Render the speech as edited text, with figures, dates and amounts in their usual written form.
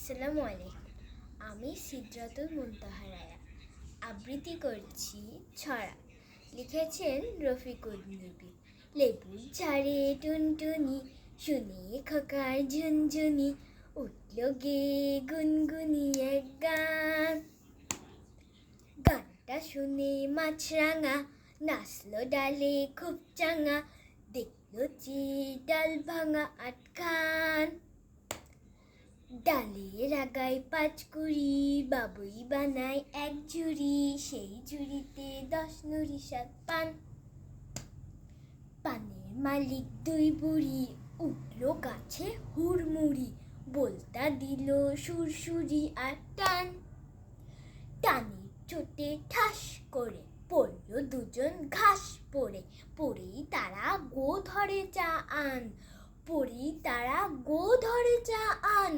আসসালামু আলাইকুম। আমি সিদরাতুল মুনতাহা রায়া আবৃত্তি করছি ছড়া। লিখেছেন রফিকুল নবী। লেবুর ঝাড়ে টুনটুনি, শুনে খোকার ঝুনঝুনি, উঠল গে গুনগুনি এক গান। গানটা শুনে মাছরাঙা নাচলো ডালে খুব চাঙা, দেখলো যে ডাল ভাঙা আটখান। ডালের আগায় 5 কুড়ি, বাবুই বানায় 1 ঝুড়ি, সেই ঝুড়িতে 10 নুড়ি 7 পান। পানের মালিক 2 বুড়ি, উঠলো গাছে হুড়মুড়ি, বলতা দিল সুরসুরি আর টান। টানের চোটে ঠাস করে পড়ল দুজন ঘাস পড়ে, পড়েই তারা গো ধরে চা আন, পড়েই তারা গো ধরে চা আন।